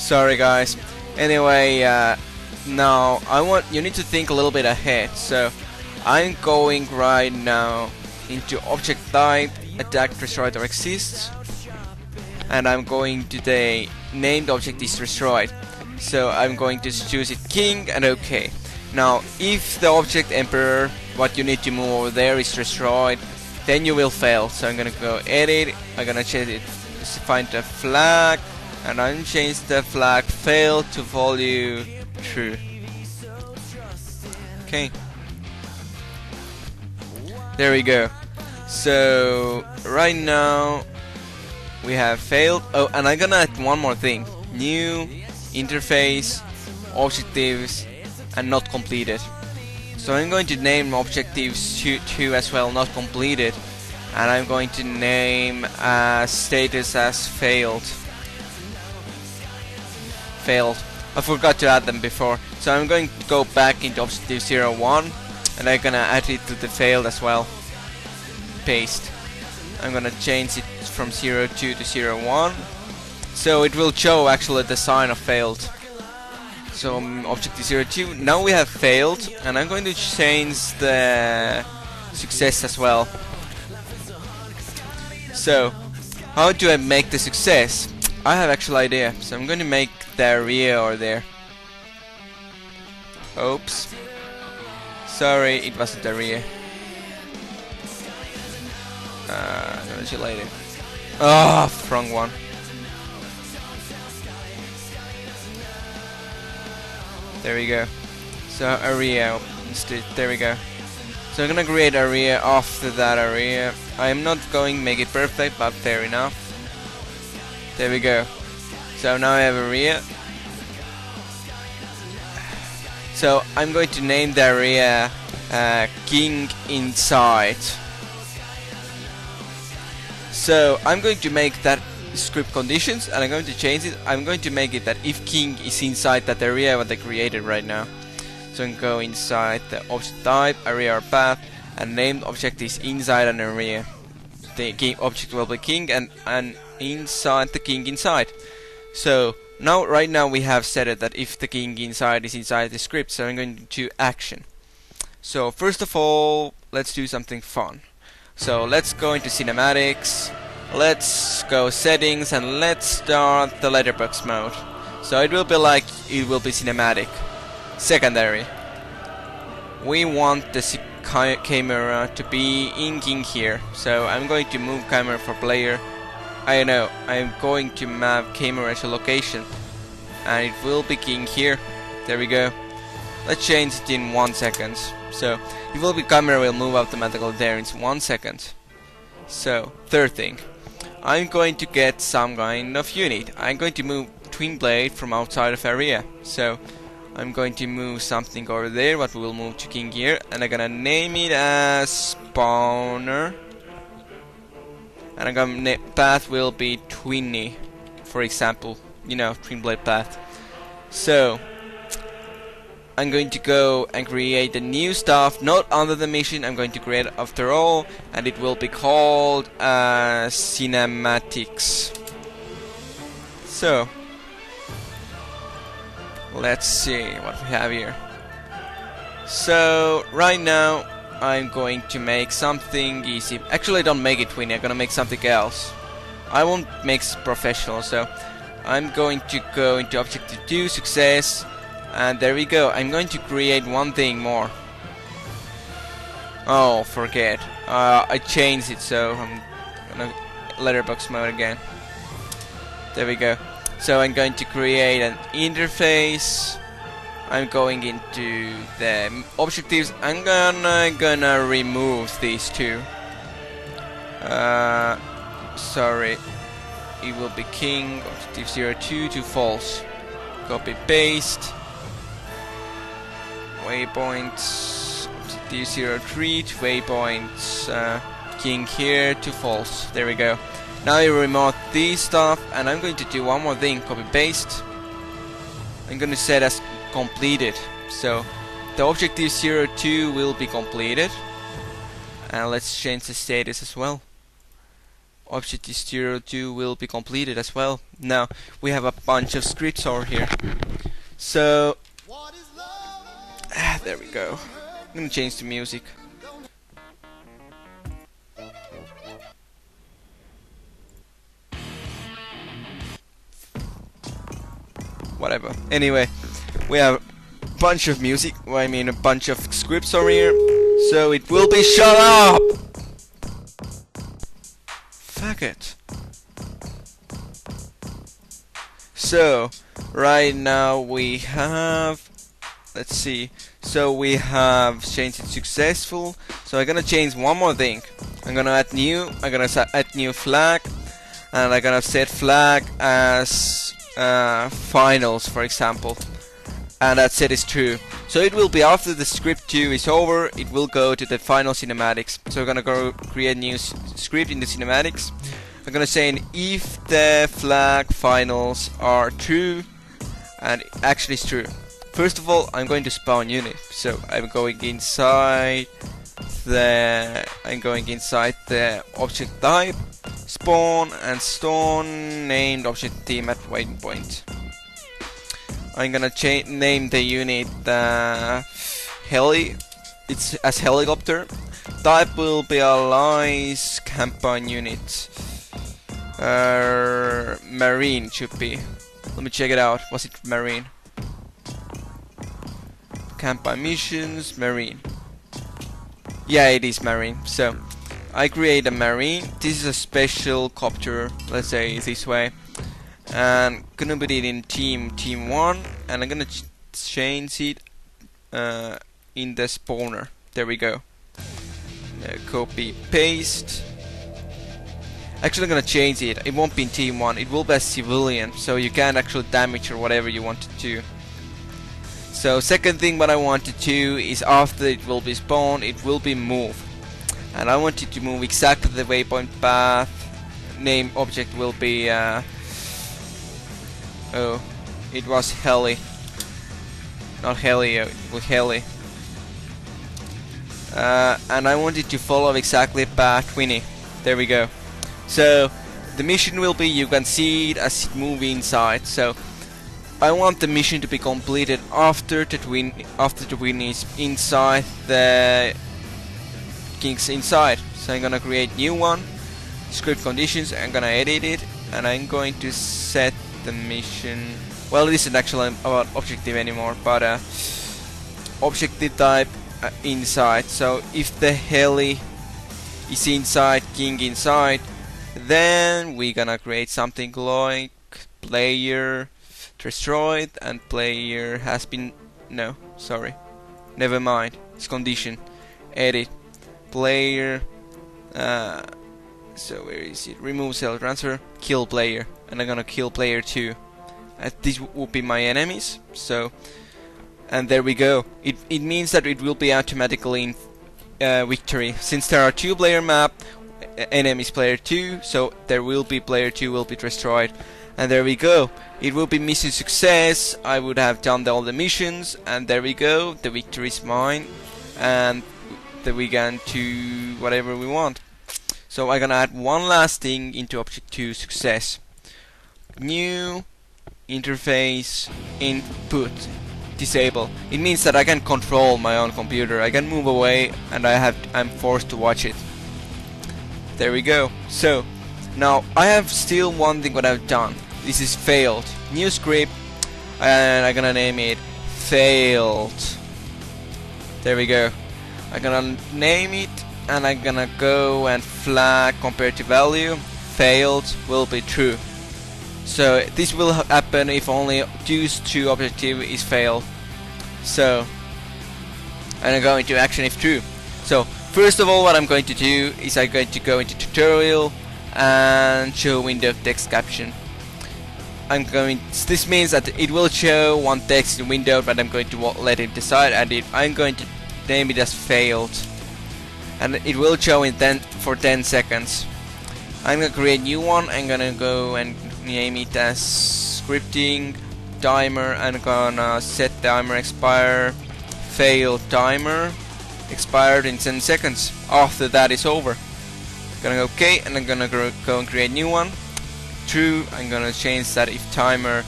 Sorry guys. Anyway, now you need to think a little bit ahead. So I'm going right now into object type, attack, destroyed or exists, and I'm going to the named object is destroyed. So I'm going to choose it king and OK. Now if the object emperor, what you need to move over there, is destroyed, then you will fail. So I'm gonna go edit, I'm gonna change it, find the flag, and I'm change the flag fail to value true. Okay, there we go. So right now we have failed. Oh, and I'm gonna add one more thing: new interface, objectives, and not completed. So I'm going to name objectives 2 as well, not completed, and I'm going to name status as failed. I forgot to add them before, so I'm going to go back into objective 01, and I'm gonna add it to the failed as well. Paste. I'm gonna change it from 02 to 01, so it will show actually the sign of failed. So objective 02, now we have failed, and I'm going to change the success as well. So how do I make the success? I have actual idea, so I'm going to make the area over there. Oops, sorry, it wasn't the area. I'll see you later. Oh, wrong one. There we go. So area instead. There we go. So I'm gonna create area after that area. I am not going to make it perfect, but fair enough. There we go. So now I have area. So I'm going to name the area King Inside. So I'm going to make that script conditions, and I'm going to change it. I'm going to make it that if king is inside that area what I created right now. So I can go inside the object type, area or path, and named object is inside an area. The king object will be king, and inside the king inside. So now right now we have set it that if the king inside is inside the script. So I'm going to action. So first of all, let's do something fun. So let's go into cinematics. Let's go settings, and let's start the letterbox mode. So it will be like it will be cinematic. Secondary. We want the camera to be in king here. So I'm going to move camera for player. I know, I'm going to map camera to location, and it will be king here. There we go. Let's change it in 1 second. So it will be camera will move automatically there in 1 second. So third thing, I'm going to get some kind of unit. I'm going to move twin blade from outside of area. So I'm going to move something over there, what we will move to king here, and I'm gonna name it as spawner. And I'm gonna path will be twinny, for example, you know, twin blade path. So I'm going to go and create a new stuff, not under the mission. I'm going to create it after all, and it will be called cinematics. So let's see what we have here. So right now I'm going to make something easy. Actually, don't make it twinny. I'm gonna make something else. I won't make professional. So I'm going to go into objective 2 success. And there we go. I'm going to create one thing more. Oh, forget. I changed it, so I'm gonna letterbox mode again. There we go. So I'm going to create an interface. I'm going into the objectives. I'm gonna remove these two. Sorry. It will be king. Objective 02 to false. Copy paste. Waypoints objective 03 to waypoints king here to false. There we go. Now you remove this stuff, and I'm going to do one more thing. Copy paste. I'm going to set as completed. So the objective 02 will be completed, and let's change the status as well. Object is 02 will be completed as well. Now we have a bunch of scripts over here. So there we go. I'm gonna change the music. Whatever. Anyway, we have a bunch of music. Well, I mean a bunch of scripts over here. So it will be shut up. Fuck it. So right now we have, let's see. So we have changed it successful. So I'm gonna change one more thing. I'm gonna add new. I'm gonna add new flag, and I'm gonna set flag as finals, for example, and that set is true. So it will be after the script 2 is over, it will go to the final cinematics. So we're gonna go create new script in the cinematics. I'm gonna say if the flag finals are true, and actually it's true. First of all, I'm going to spawn unit. So I'm going inside the object type, spawn and stone named object team at waiting point. I'm gonna name the unit heli. It's as helicopter. Type will be allies campaign unit. Marine should be. Let me check it out. Was it marine? Campaign missions, marine. Yeah, it is marine. So I create a marine. This is a special copter, let's say this way, and gonna put it in team 1, and I'm gonna change it in the spawner. There we go. Copy paste. Actually, I'm gonna change it. It won't be in team 1. It will be a civilian, so you can't actually damage or whatever you want to do. So second thing what I want to do is after it will be spawned, it will be moved. And I want it to move exactly the waypoint path. Name object will be oh, it was heli. Not heli, it was heli. And I want it to follow exactly path 20. There we go. So the mission will be, you can see it as it moves inside. So I want the mission to be completed after the twin is inside the king's inside. So I'm gonna create new one, script conditions. I'm gonna edit it, and I'm going to set the mission. Well, it isn't actually about objective anymore, but objective type inside. So if the heli is inside, king inside, then we're gonna create something like player destroyed, and player has been, no, sorry, never mind, it's condition, edit, player, so where is it, remove cell transfer, kill player, and I'm gonna kill player 2. These will be my enemies, so, and there we go. It means that it will be automatically in victory, since there are 2 player map, enemies player 2, so there will be player 2 will be destroyed. And there we go. It will be mission success. I would have done all the missions, and there we go. The victory is mine, and we can do whatever we want. So I'm gonna add one last thing into object 2 success. New interface input disable. It means that I can control my own computer. I can move away, and I'm forced to watch it. There we go. So now I have still one thing what I've done. This is failed. New script, and I'm gonna name it failed. There we go. I'm gonna name it, and I'm gonna go and flag compared to value. Failed will be true. So this will happen if only use 2 objective is failed. So and I'm going to action if true. So first of all, what I'm going to do is I'm going to go into tutorial and show window text caption. This means that it will show one text in window, but I'm going to let it decide, and I'm going to name it as failed, and it will show it then for 10 seconds. I'm gonna create a new one. I'm gonna go and name it as scripting timer. I'm gonna set timer expire failed timer expired in 10 seconds. After that is over. Gonna go OK, and I'm gonna go and create new one. True. I'm gonna change that if timer